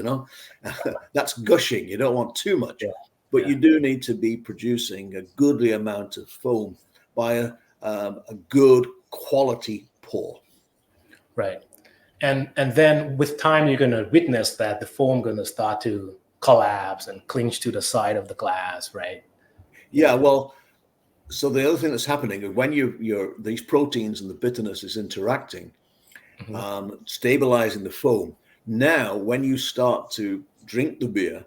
That's gushing. You don't want too much, but you do need to be producing a goodly amount of foam by a good quality pour. Right. And then with time, you're going to witness that the foam going to start to collapse and clinch to the side of the glass, right? Yeah, well, so the other thing that's happening is when these proteins and the bitterness is interacting, stabilizing the foam. Now, when you start to drink the beer,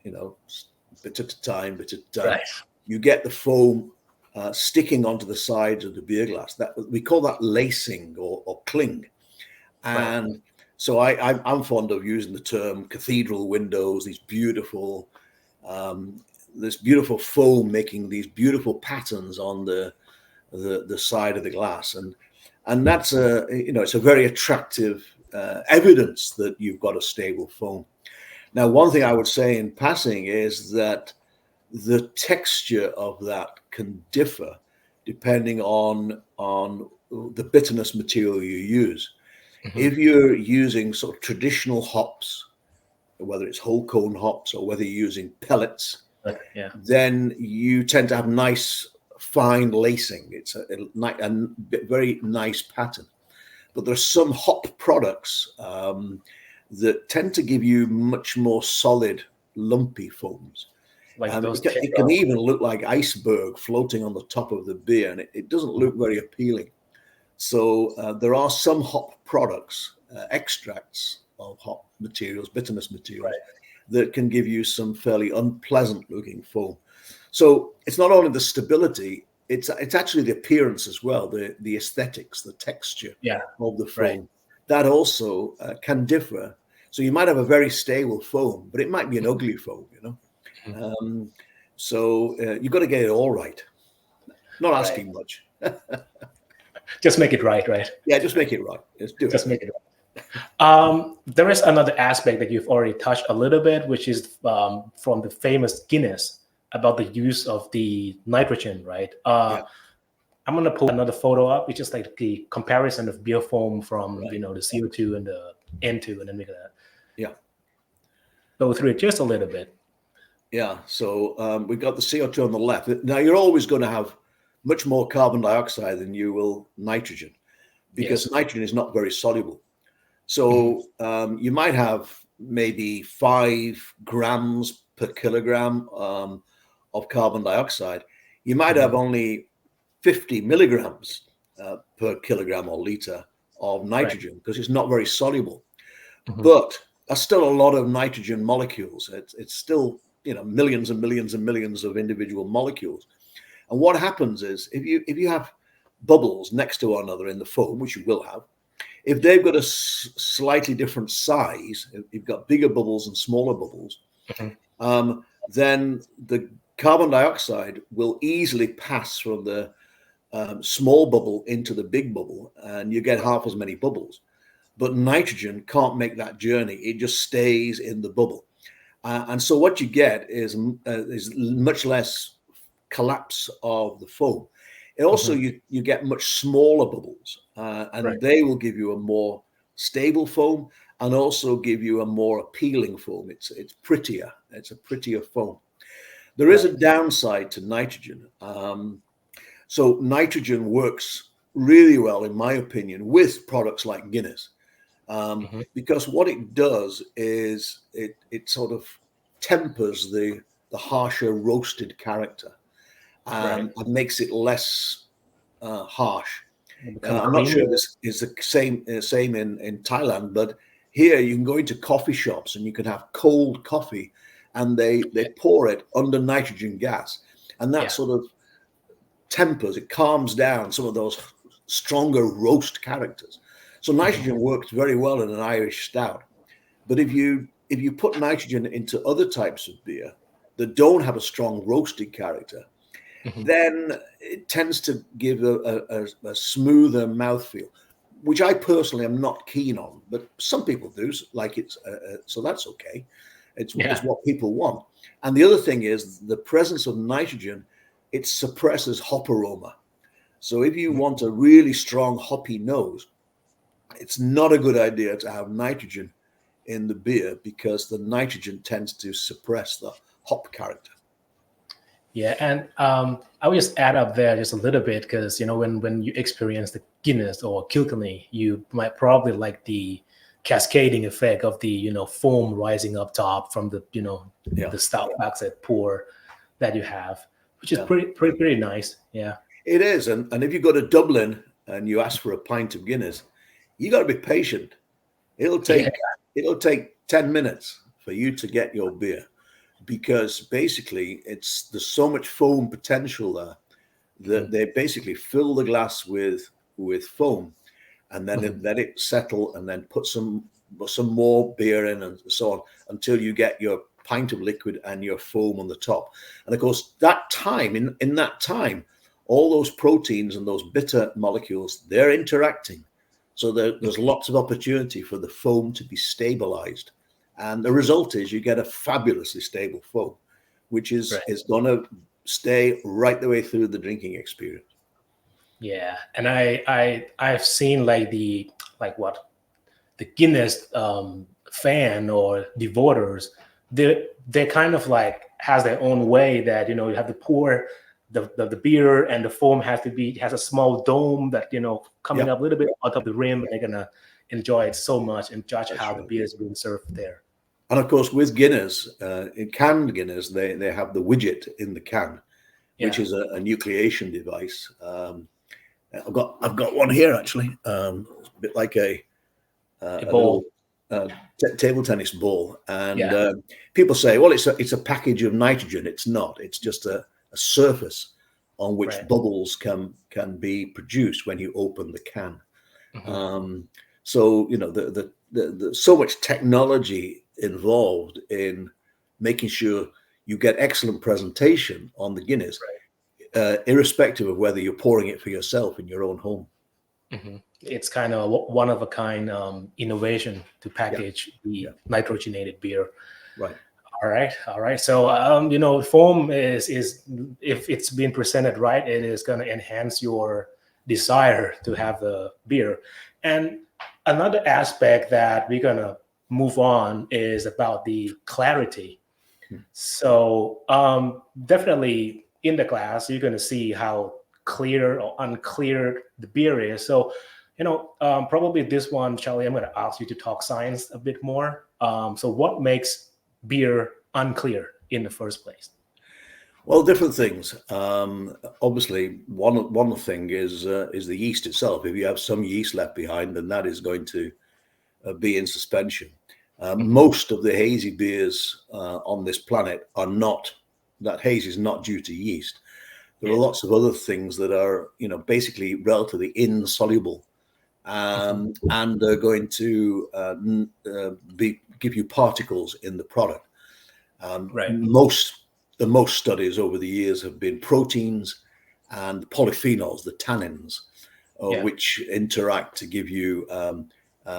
bit at a time, right, you get the foam sticking onto the sides of the beer glass. That we call that lacing or cling. And so I'm fond of using the term cathedral windows, these beautiful, this beautiful foam making these beautiful patterns on the side of the glass. And that's it's a very attractive evidence that you've got a stable foam. Now, one thing I would say in passing is that the texture of that can differ depending on the bitterness material you use. If you're using sort of traditional hops, whether it's whole cone hops or whether you're using pellets, then you tend to have nice, fine lacing. It's a very nice pattern. But there are some hop products that tend to give you much more solid, lumpy foams. It can even look like iceberg floating on the top of the beer, and it doesn't look very appealing. So there are some hop products, extracts of hop materials, bitterness materials, that can give you some fairly unpleasant looking foam. So it's not only the stability, it's actually the appearance as well, the aesthetics, the texture of the foam. That also can differ. So you might have a very stable foam, but it might be an ugly foam, So you've got to get it all right. Not asking much. Just make it right? Yeah, just make it right. Let's do it. Just make it right. There is another aspect that you've already touched a little bit, which is from the famous Guinness about the use of the nitrogen, right? I'm going to pull another photo up. It's just like the comparison of beer foam from, the CO2 and the N2, and then we're going to go through it just a little bit. Yeah, so we've got the CO2 on the left. Now, you're always going to have much more carbon dioxide than you will nitrogen, because nitrogen is not very soluble. So you might have maybe 5 grams per kilogram of carbon dioxide. You might have only 50 milligrams per kilogram or liter of nitrogen, because it's not very soluble. But that's still a lot of nitrogen molecules. It's still millions and millions and millions of individual molecules. And what happens is if you have bubbles next to one another in the foam, which you will have, if they've got a slightly different size, if you've got bigger bubbles and smaller bubbles, then the carbon dioxide will easily pass from the small bubble into the big bubble, and you get half as many bubbles. But nitrogen can't make that journey. It just stays in the bubble. And so what you get is much less collapse of the foam. And also you get much smaller bubbles, and they will give you a more stable foam and also give you a more appealing foam. It's prettier. It's a prettier foam. There is a downside to nitrogen. So nitrogen works really well, in my opinion, with products like Guinness, because what it does is it sort of tempers the harsher roasted character and makes it less harsh. I'm not sure this is the same in Thailand, but here you can go into coffee shops and you can have cold coffee, and they pour it under nitrogen gas, and that sort of tempers, it calms down some of those stronger roast characters. So nitrogen works very well in an Irish stout. But if you if you put nitrogen into other types of beer that don't have a strong roasted character, then it tends to give a smoother mouthfeel, which I personally am not keen on, but some people do like it, so that's okay. It's what people want. And the other thing is the presence of nitrogen, it suppresses hop aroma. So if you want a really strong hoppy nose, it's not a good idea to have nitrogen in the beer because the nitrogen tends to suppress the hop character. Yeah, and I would just add up there just a little bit because when you experience the Guinness or Kilkenny, you might probably like the cascading effect of the foam rising up top from the the stout backset pour that you have, which is pretty nice. Yeah, it is. And if you go to Dublin and you ask for a pint of Guinness, you got to be patient. It'll take 10 minutes for you to get your beer, because basically there's so much foam potential there that they basically fill the glass with foam and then let it settle and then put some more beer in and so on until you get your pint of liquid and your foam on the top. And of course, that time in that time, all those proteins and those bitter molecules, they're interacting. So there's lots of opportunity for the foam to be stabilized. And the result is you get a fabulously stable foam, which is going to stay right the way through the drinking experience. Yeah, and I've seen the Guinness fan or devoters. They kind of has their own way that you have to pour the beer, and the foam has a small dome that coming up a little bit out of the rim, and they're gonna enjoy it so much and judge how the beer is being served there. And of course, with Guinness, in canned Guinness, they have the widget in the can, which is a nucleation device. I've got one here actually, a bit like a ball, table tennis ball. And people say, well, it's a package of nitrogen. It's not. It's just a surface on which bubbles can be produced when you open the can. So the so much technology involved in making sure you get excellent presentation on the Guinness, irrespective of whether you're pouring it for yourself in your own home. It's kind of one of a kind innovation to package the nitrogenated beer. Right. All right. So foam is if it's being presented right, it is going to enhance your desire to have the beer. And another aspect that we're going to move on is about the clarity. So definitely in the glass, you're going to see how clear or unclear the beer is. So, probably this one, Charlie, I'm going to ask you to talk science a bit more. So what makes beer unclear in the first place? Well, different things. Obviously, one thing is the yeast itself. If you have some yeast left behind, then that is going to be in suspension. Most of the hazy beers on this planet are not. That haze is not due to yeast. There are lots of other things that are, basically relatively insoluble, and are going to give you particles in the product. The most studies over the years have been proteins and polyphenols, the tannins, which interact to give you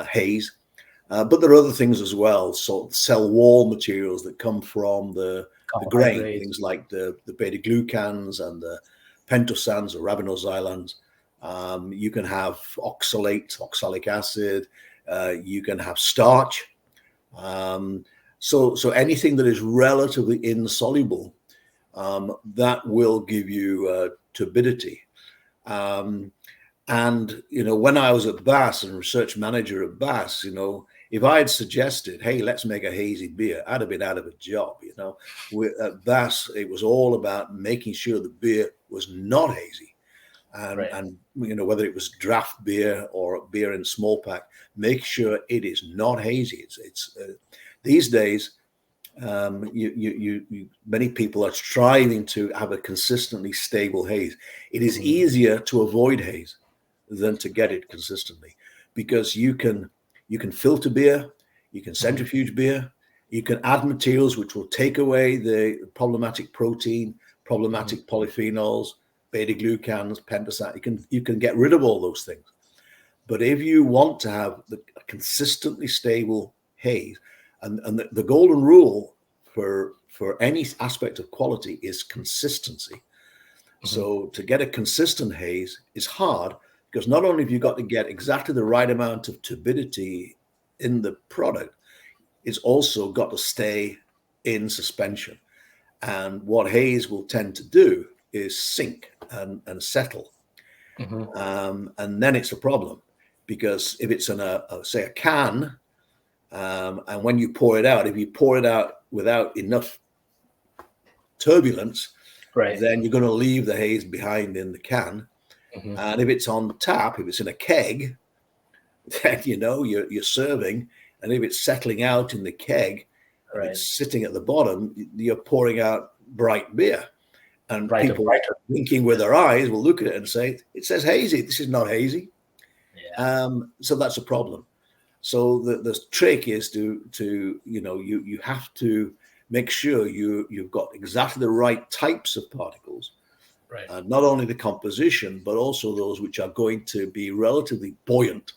haze. But there are other things as well, so cell wall materials that come from the grain, things like the beta-glucans and the pentosans or rabinoxylans. You can have oxalic acid. You can have starch. So anything that is relatively insoluble, that will give you turbidity. And when I was at Bass and research manager at Bass, if I had suggested, hey, let's make a hazy beer, I'd have been out of a job. At Bass, it was all about making sure the beer was not hazy. And whether it was draft beer or beer in small pack, make sure it is not hazy. It's these days, many people are striving to have a consistently stable haze. It is easier to avoid haze than to get it consistently, because you can filter beer, you can centrifuge beer, You can add materials which will take away the problematic protein, problematic polyphenols, beta-glucans, pentosan. You can get rid of all those things. But if you want to have a consistently stable haze, and the golden rule for any aspect of quality is consistency. So to get a consistent haze is hard, because not only have you got to get exactly the right amount of turbidity in the product, it's also got to stay in suspension. And what haze will tend to do is sink and settle. And then it's a problem, because if it's in say a can, and when you pour it out, if you pour it out without enough turbulence, then you're going to leave the haze behind in the can. And if it's on tap, if it's in a keg, then you're serving. And if it's settling out in the keg, and it's sitting at the bottom, you're pouring out bright beer. And people winking with their eyes will look at it and say, "It says hazy. This is not hazy." So that's a problem. So the trick is to you have to make sure you've got exactly the right types of particles, not only the composition, but also those which are going to be relatively buoyant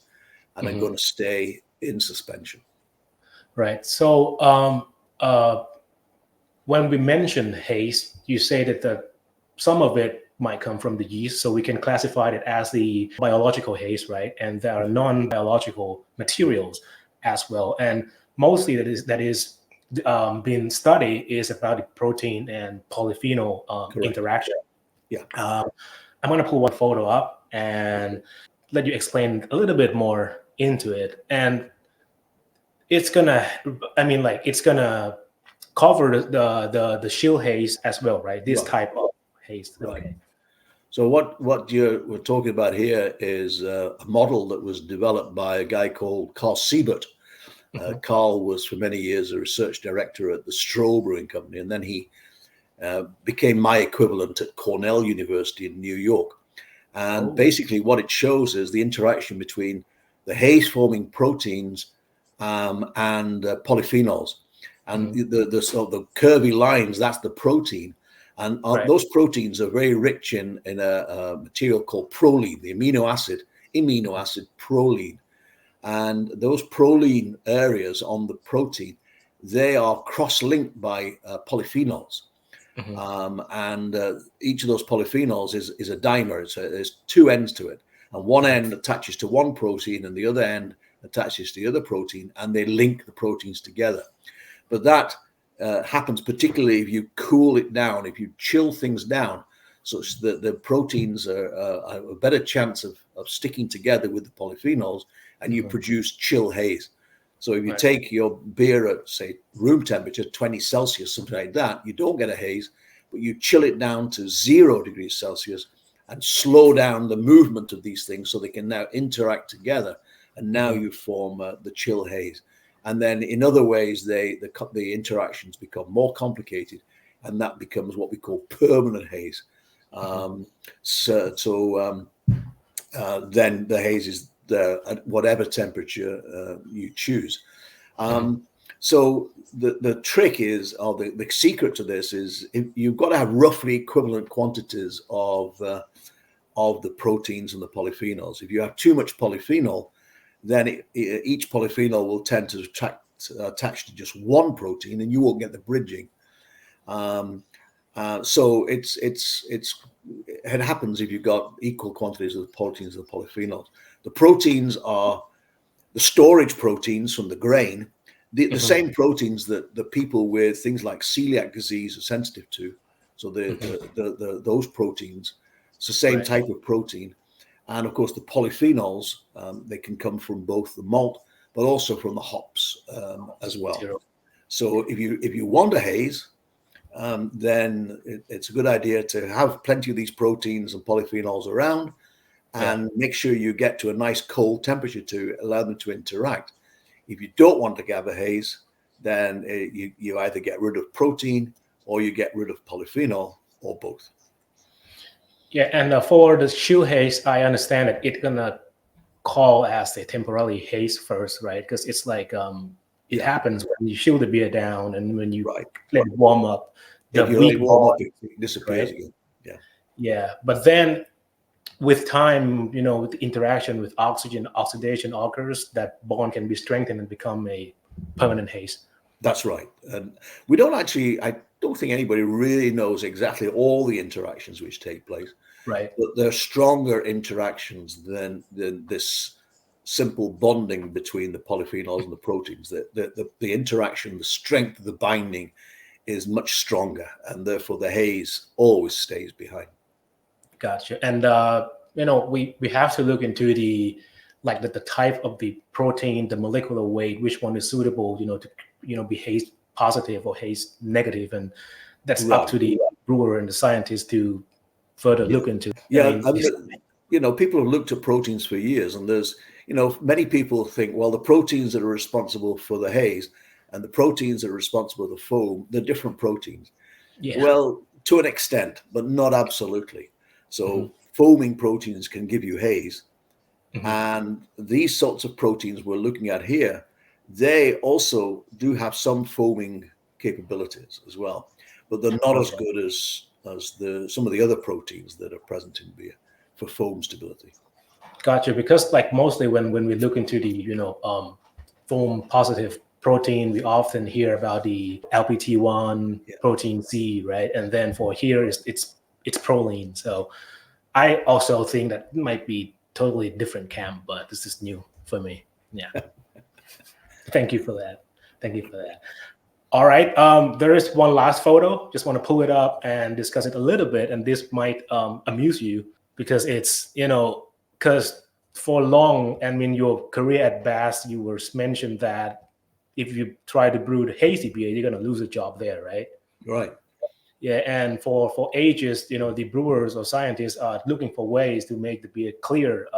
and are going to stay in suspension. Right. So when we mention haze, you say that some of it might come from the yeast, so we can classify it as the biological haze, right? And there are non-biological materials as well. And mostly that is being studied is about the protein and polyphenol interaction. I'm going to pull one photo up and let you explain a little bit more into it. And it's gonna cover the chill haze as well, right? This type of haze. Okay. So what we're talking about here is a model that was developed by a guy called Carl Siebert. Carl was for many years a research director at the Stroh Brewing Company, and then he became my equivalent at Cornell University in New York. And basically what it shows is the interaction between the haze-forming proteins and polyphenols. And the curvy lines, that's the protein. And those proteins are very rich in a material called proline, the amino acid proline. And those proline areas on the protein, they are cross-linked by polyphenols. And each of those polyphenols is a dimer. There's two ends to it. And one end attaches to one protein and the other end attaches to the other protein, and they link the proteins together. But that happens particularly if you cool it down, if you chill things down, such that the proteins have a better chance of sticking together with the polyphenols, and you produce chill haze. So if you take your beer at, say, room temperature, 20 Celsius, something like that, you don't get a haze, but you chill it down to 0 degrees Celsius and slow down the movement of these things so they can now interact together. And now you form the chill haze. And then in other ways, the interactions become more complicated, and that becomes what we call permanent haze. Then the haze is there at whatever temperature you choose. So the trick is, or the secret to this is, you've got to have roughly equivalent quantities of the proteins and the polyphenols. If you have too much polyphenol, then each polyphenol will tend to attach to just one protein, and you won't get the bridging. So it happens if you've got equal quantities of the proteins and the polyphenols. The proteins are the storage proteins from the grain, the same proteins that the people with things like celiac disease are sensitive to. So those proteins, it's the same type of protein. And of course, the polyphenols, they can come from both the malt, but also from the hops as well. So if you want a haze, then it's a good idea to have plenty of these proteins and polyphenols around, and make sure you get to a nice cold temperature to allow them to interact. If you don't want to have a haze, then you either get rid of protein or you get rid of polyphenol, or both. Yeah, and for the chill haze, I understand that it's gonna call as a temporary haze first, right? Because it's like it happens when you chill the beer down and when you Right. let it warm up. If you let it warm up, it disappears again. Yeah. Yeah. But then with time, with the interaction with oxygen, oxidation occurs, that bond can be strengthened and become a permanent haze. That's right. And we don't actually, I don't think anybody really knows exactly all the interactions which take place. Right. But they're stronger interactions than this simple bonding between the polyphenols and the proteins. The interaction, the strength of the binding is much stronger, and therefore the haze always stays behind. Gotcha. And we have to look into the type of the protein, the molecular weight, which one is suitable, to be haze positive or haze negative, and that's up to the brewer and the scientist to further look into. People have looked at proteins for years, and there's many people think, well, the proteins that are responsible for the haze and the proteins that are responsible for the foam, they're different proteins. Yeah. Well, to an extent, but not absolutely. So foaming proteins can give you haze. And these sorts of proteins we're looking at here, they also do have some foaming capabilities as well, but they're not as good as some of the other proteins that are present in beer for foam stability. Gotcha. Because mostly when we look into the foam positive protein, we often hear about the LPT1 protein C, right? And then for here it's proline. So I also think that might be totally different camp, but this is new for me. Yeah. Thank you for that. All right. There is one last photo. Just want to pull it up and discuss it a little bit. And this might amuse you because it's, because for long, and in your career at Bass, you were mentioned that if you try to brew the hazy beer, you're going to lose a job there, right? Right. Yeah, and for ages, the brewers or scientists are looking for ways to make the beer clear,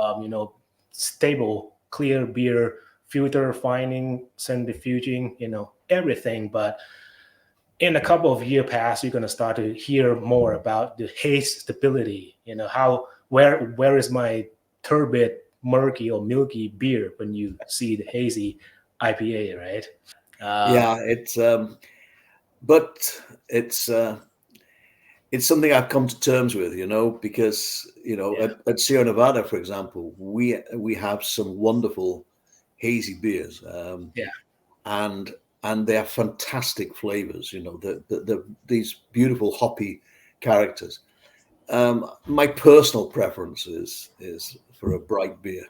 stable, clear beer, filter, fining, centrifuging, everything. But in a couple of years past, you're going to start to hear more about the haze stability. Where is my turbid, murky or milky beer when you see the hazy IPA, right? It's something I've come to terms with, because at Sierra Nevada, for example, we have some wonderful hazy beers, and they are fantastic flavors. These beautiful hoppy characters. My personal preference is for a bright beer,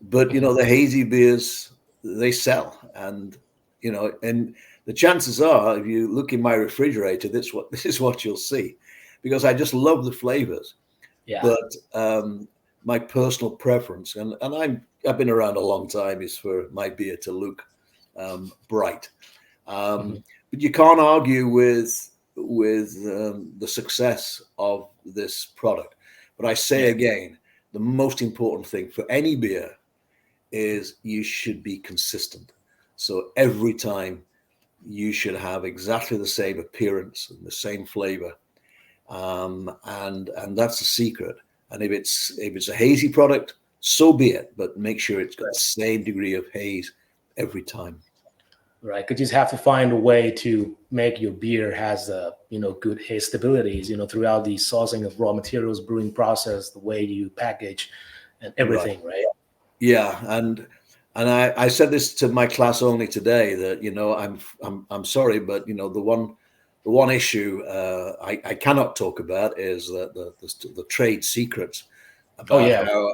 but the hazy beers, they sell, and and the chances are, if you look in my refrigerator, this is what you'll see, because I just love the flavors. Yeah. But my personal preference, and I've been around a long time, is for my beer to look bright. But you can't argue with the success of this product. But I say again, the most important thing for any beer is you should be consistent. So every time you should have exactly the same appearance and the same flavor, and that's the secret. And if it's a hazy product, so be it. But make sure it's got the same degree of haze every time. Right, because you just have to find a way to make your beer has good haze stabilities, throughout the sourcing of raw materials, brewing process, the way you package, and everything, right? Yeah, and I said this to my class only today that I'm sorry, but the one issue I cannot talk about is the trade secrets about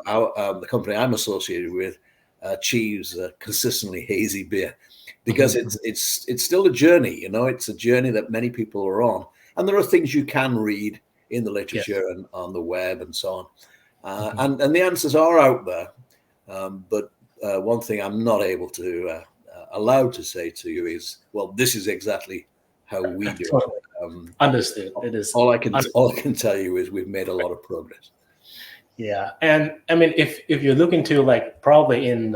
how the company I'm associated with achieves consistently hazy beer, because it's still a journey. It's a journey that many people are on, and there are things you can read in the literature and on the web and so on, and the answers are out there, but one thing I'm not able to allowed to say to you is, well, this is exactly how we do it. Understood. It is all I can tell you is we've made a lot of progress. Yeah, and I mean, if you look into probably in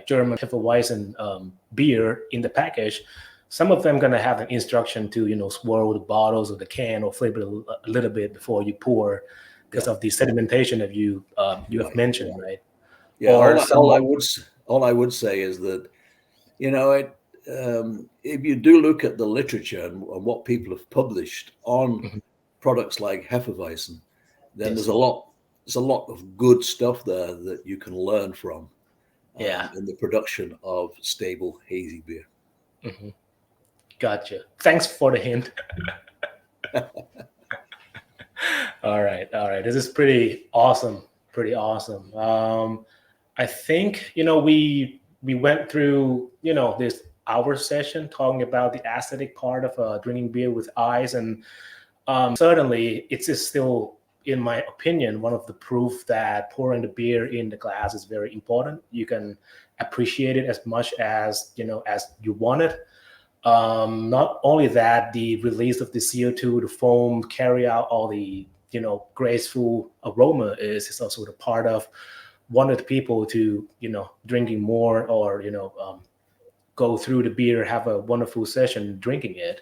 German Hefeweizen beer in the package, some of them gonna have an instruction to swirl the bottles or the can or flip it a little bit before you pour, because of the sedimentation that you have mentioned, right? Yeah. All I would say is that if you do look at the literature and what people have published on products like Hefeweizen, then there's a lot of good stuff there that you can learn from in the production of stable hazy beer. Gotcha. Thanks for the hint. All right. This is pretty awesome. I think we went through this hour session talking about the aesthetic part of drinking beer with ice, and certainly it's still, in my opinion, one of the proof that pouring the beer in the glass is very important. You can appreciate it as much as as you want it. Not only that, the release of the CO2, the foam, carry out all the graceful aroma is also the part of wanted people to drinking more, or go through the beer, have a wonderful session drinking it.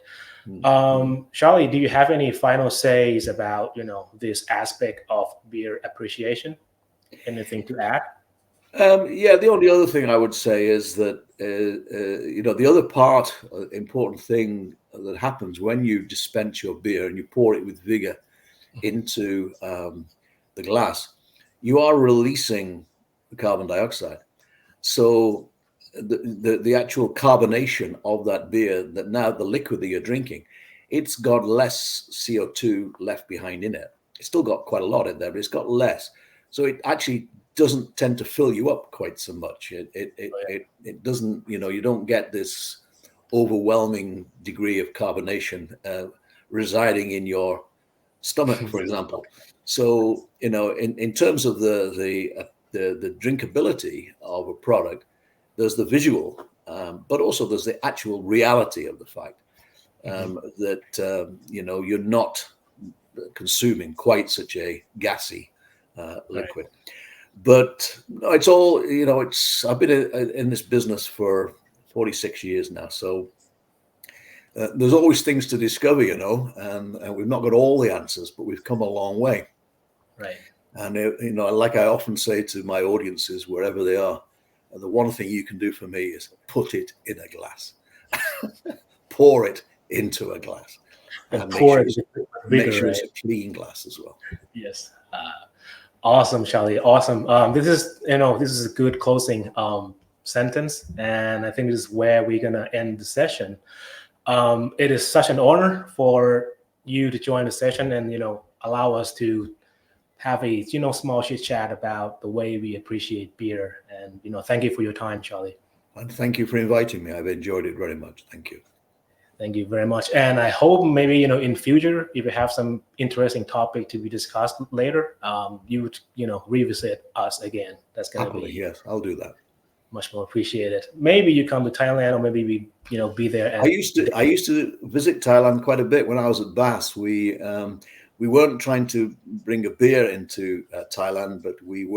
Charlie, do you have any final says about this aspect of beer appreciation? Anything to add? The only other thing I would say is that the other important thing that happens when you dispense your beer and you pour it with vigor into the glass, you are releasing carbon dioxide. So the actual carbonation of that beer, that now the liquid that you're drinking, it's got less CO2 left behind in it. It's still got quite a lot in there, but it's got less. So it actually doesn't tend to fill you up quite so much. It doesn't, you don't get this overwhelming degree of carbonation residing in your stomach, for example. So, in terms of the drinkability of a product, there's the visual, but also there's the actual reality of the fact that you're not consuming quite such a gassy liquid. But it's all, I've been in this business for 46 years now, so there's always things to discover, and we've not got all the answers, but we've come a long way. Right. And like I often say to my audiences, wherever they are, the one thing you can do for me is put it in a glass, pour it into a glass, and make sure it's a clean glass as well. Yes. Awesome, Charlie. Awesome. This is a good closing sentence, and I think this is where we're gonna end the session. It is such an honor for you to join the session and allow us to have a small chit chat about the way we appreciate beer. And thank you for your time, Charlie. And thank you for inviting me. I've enjoyed it very much. Thank you. Thank you very much. And I hope maybe in future, if you have some interesting topic to be discussed later, you would revisit us again. That's gonna be, yes, I'll do that. Much more appreciated. Maybe you come to Thailand, or maybe we be there. I used to visit Thailand quite a bit when I was at Bass. We weren't trying to bring a beer into Thailand, but we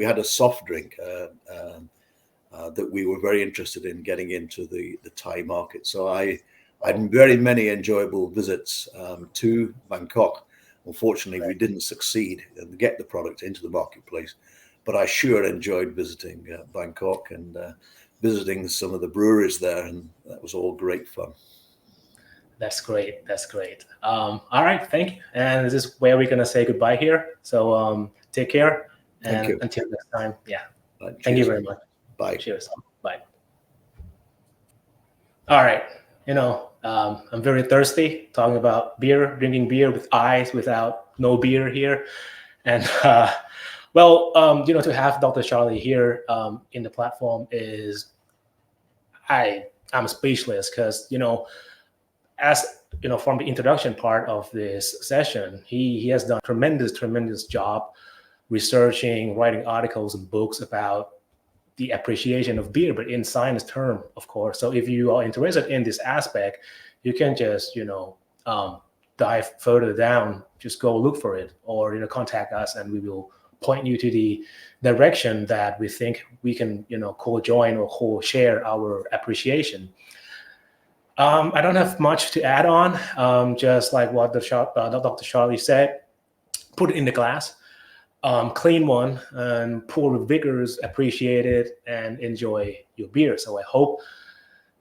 had a soft drink that we were very interested in getting into the Thai market. So I had very many enjoyable visits to Bangkok. Unfortunately, we didn't succeed and get the product into the marketplace, but I sure enjoyed visiting Bangkok and visiting some of the breweries there, and that was all great fun. That's great. All right, thank you. And this is where we're gonna say goodbye here. So take care, and until next time. Yeah. Thank you very much. Bye. Cheers. Bye. All right. I'm very thirsty talking about beer, drinking beer with ice, without no beer here. And to have Dr. Charlie here in the platform is, I'm speechless, because as from the introduction part of this session, he has done tremendous job researching, writing articles and books about the appreciation of beer, but in science term, of course. So if you are interested in this aspect, you can just dive further down, just go look for it, or contact us, and we will point you to the direction that we think we can co-join or co-share our appreciation. I don't have much to add on, just like what Dr. Charlie said, put it in the glass. clean one and pour with vigors, appreciate it, and enjoy your beer. So I hope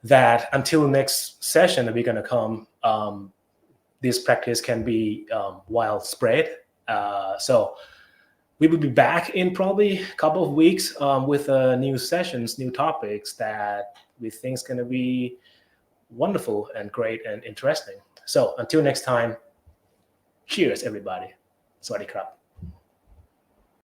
that until next session that we're going to come, this practice can be widespread. So we will be back in probably a couple of weeks with new sessions, new topics that we think is going to be wonderful and great and interesting. So until next time, cheers, everybody. Sawasdee krap.